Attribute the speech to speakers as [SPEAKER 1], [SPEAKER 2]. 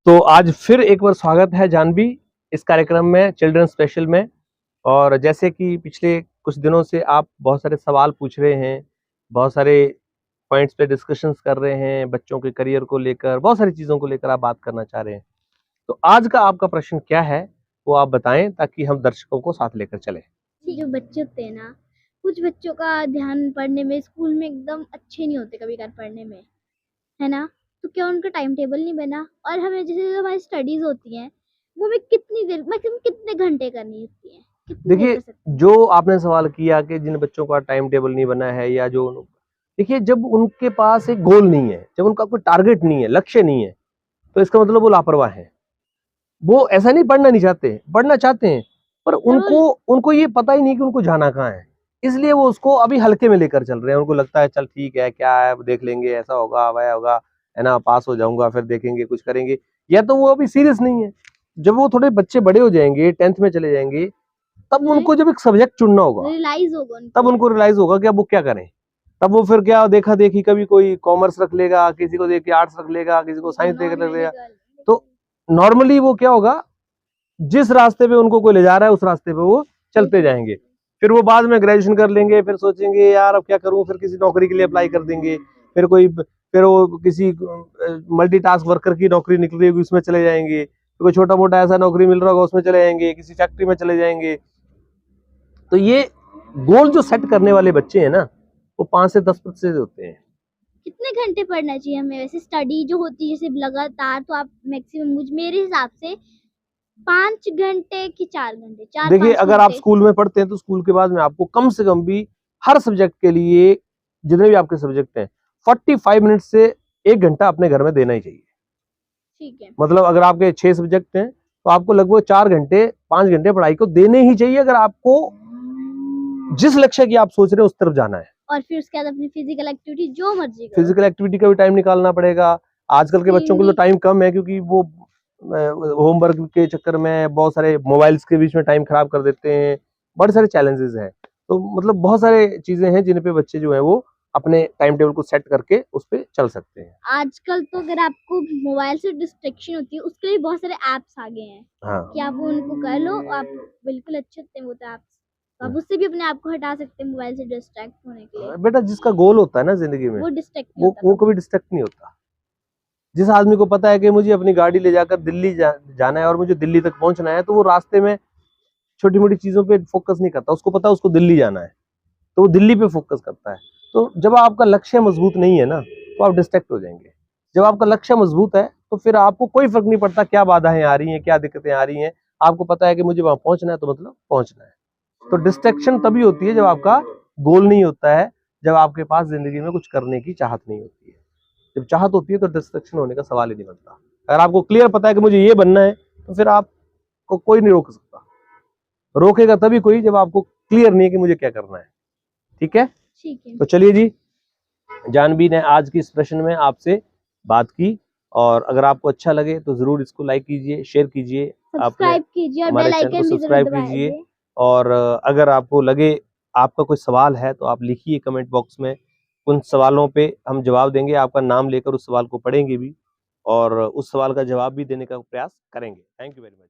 [SPEAKER 1] तो आज फिर एक बार स्वागत है जानवी इस कार्यक्रम में, चिल्ड्रन स्पेशल में। और जैसे कि पिछले कुछ दिनों से आप बहुत सारे सवाल पूछ रहे हैं, बहुत सारे पॉइंट्स पे डिस्कशंस कर रहे हैं, बच्चों के करियर को लेकर, बहुत सारी चीज़ों को लेकर आप बात करना चाह रहे हैं। तो आज का आपका प्रश्न क्या है, वो आप बताएं ताकि हम दर्शकों को साथ लेकर चलें।
[SPEAKER 2] जो बच्चे होते हैं ना, कुछ बच्चों का ध्यान पढ़ने में स्कूल में एकदम अच्छे नहीं होते कभी कभार पढ़ने में, है ना। तो क्या उनका टाइम टेबल नहीं बना? और हमें जैसे जो हमारी स्टडीज होती हैं वो हमें कितनी देर मैक्सिमम कितने घंटे करनी होती है, कितनी देर
[SPEAKER 1] देखिए,
[SPEAKER 2] कर सकते हैं?
[SPEAKER 1] जो आपने सवाल किया कि जिन बच्चों का टाइम टेबल नहीं बना है या जो, देखिए जब उनके पास एक गोल नहीं है, जब उनका कोई टारगेट नहीं है, लक्ष्य नहीं है, तो इसका मतलब वो लापरवाह है। वो ऐसा नहीं पढ़ना नहीं चाहते, पढ़ना चाहते हैं, पर उनको उनको ये पता ही नहीं कि उनको जाना कहाँ है। इसलिए वो उसको अभी हल्के में लेकर चल रहे हैं। उनको लगता है चल ठीक है, क्या है, देख लेंगे, ऐसा होगा वह होगा, है ना, पास हो जाऊंगा, फिर देखेंगे, कुछ करेंगे। या तो वो अभी सीरियस नहीं है। जब वो थोड़े बच्चे बड़े हो जाएंगे, 10th में चले जाएंगे, तब उनको जब एक सब्जेक्ट चुनना होगा,
[SPEAKER 2] रियलाइज होगा
[SPEAKER 1] तब
[SPEAKER 2] उनको।
[SPEAKER 1] उनको रियलाइज होगा कि अब वो क्या करें। तब वो फिर क्या देखा देखी, कभी कोई कॉमर्स रख लेगा, किसी को देख के आर्ट्स रख लेगा, किसी को साइंस देख रख लेगा। तो नॉर्मली वो क्या होगा, जिस रास्ते पे उनको कोई ले जा रहा है उस रास्ते पे वो चलते जाएंगे। फिर वो बाद में ग्रेजुएशन कर लेंगे, फिर सोचेंगे यार अब क्या करूं, फिर किसी नौकरी के लिए अप्लाई कर देंगे, फिर वो किसी मल्टीटास्क वर्कर की नौकरी निकल रही होगी उसमें चले जाएंगे, फिर कोई छोटा मोटा ऐसा नौकरी मिल रहा होगा उसमें चले जाएंगे, किसी फैक्ट्री में चले जाएंगे। तो ये गोल जो सेट करने वाले बच्चे हैं ना, वो 5 से 10% होते हैं।
[SPEAKER 2] कितने घंटे पढ़ना चाहिए हमें वैसे? स्टडी जो होती है जैसे लगातार, तो आप मैक्सिमम मेरे हिसाब से 5 घंटे की 4 घंटे, चार
[SPEAKER 1] देखिए,
[SPEAKER 2] पाँच
[SPEAKER 1] अगर आप
[SPEAKER 2] घंटे
[SPEAKER 1] स्कूल में पढ़ते हैं तो स्कूल के बाद में आपको कम से कम भी हर सब्जेक्ट के लिए, जितने भी आपके सब्जेक्ट हैं, 45 मिनट से 1 घंटा अपने घर में देना ही चाहिए।
[SPEAKER 2] ठीक है।
[SPEAKER 1] मतलब अगर आपके 6 सब्जेक्ट हैं तो आपको लगभग 4 घंटे 5 घंटे पढ़ाई को देने ही चाहिए, अगर आपको जिस लक्ष्य की आप सोच रहे हैं उस तरफ जाना है।
[SPEAKER 2] और फिर उसके बाद अपनी फिजिकल एक्टिविटी जो मर्जी करो।
[SPEAKER 1] फिजिकल एक्टिविटी का भी टाइम निकालना पड़ेगा। आजकल के बच्चों को तो टाइम कम है, क्योंकि वो होमवर्क के चक्कर में बहुत सारे मोबाइल्स के बीच में टाइम खराब कर देते हैं। बड़े सारे चैलेंजेस हैं। तो मतलब बहुत सारे चीजें हैं जिन पे बच्चे जो है वो अपने टाइम टेबल को सेट करके उस पर चल सकते हैं।
[SPEAKER 2] आजकल तो अगर आपको मोबाइल से डिस्ट्रैक्शन होती है उसके लिए बहुत सारे ऐप्स आ गए हैं।
[SPEAKER 1] हाँ,
[SPEAKER 2] कि आप उनको कर लो, आप बिल्कुल अच्छे होते हैं वो ऐप्स। आप उससे भी अपने आप को हटा सकते हैं मोबाइल से डिस्ट्रैक्ट होने के लिए।
[SPEAKER 1] बेटा जिसका गोल होता है ना जिंदगी में,
[SPEAKER 2] वो डिस्ट्रैक्ट नहीं
[SPEAKER 1] वो
[SPEAKER 2] होता
[SPEAKER 1] वो
[SPEAKER 2] कभी।
[SPEAKER 1] कभी डिस्ट्रैक्ट नहीं होता। जिस आदमी को पता है कि मुझे अपनी गाड़ी ले जाकर दिल्ली जाना है और मुझे दिल्ली तक पहुंचना है, तो वो रास्ते में छोटी मोटी चीजों पे फोकस नहीं करता। उसको पता है उसको दिल्ली जाना है, तो वो दिल्ली पे फोकस करता है। तो जब आपका लक्ष्य मजबूत नहीं है ना, तो आप डिस्ट्रैक्ट हो जाएंगे। जब आपका लक्ष्य मजबूत है तो फिर आपको कोई फर्क नहीं पड़ता क्या बाधाएं आ रही हैं, क्या दिक्कतें आ रही हैं। आपको पता है कि मुझे वहां पहुंचना है, तो मतलब पहुंचना है। तो डिस्ट्रैक्शन तभी होती है जब आपका गोल नहीं होता है, जब आपके पास जिंदगी में कुछ करने की चाहत नहीं होती है। जब चाहत होती है तो डिस्ट्रैक्शन होने का सवाल ही नहीं बनता। अगर आपको क्लियर पता है कि मुझे ये बनना है, तो फिर आपको कोई नहीं रोक सकता। रोकेगा तभी कोई जब आपको क्लियर नहीं है कि मुझे क्या करना है। ठीक है,
[SPEAKER 2] ठीक है।
[SPEAKER 1] तो चलिए जी, जानवी ने आज की इस प्रश्न में आपसे बात की। और अगर आपको अच्छा लगे तो जरूर इसको लाइक कीजिए, शेयर कीजिए, आपने
[SPEAKER 2] सब्सक्राइब कीजिए और
[SPEAKER 1] हमारे
[SPEAKER 2] बेल
[SPEAKER 1] चैनल को
[SPEAKER 2] आइकन भी जरूर
[SPEAKER 1] सब्सक्राइब कीजिए।
[SPEAKER 2] दबाइए।
[SPEAKER 1] और अगर आपको लगे आपका कोई सवाल है तो आप लिखिए कमेंट बॉक्स में। उन सवालों पे हम जवाब देंगे, आपका नाम लेकर उस सवाल को पढ़ेंगे भी और उस सवाल का जवाब भी देने का प्रयास करेंगे। Thank you very much.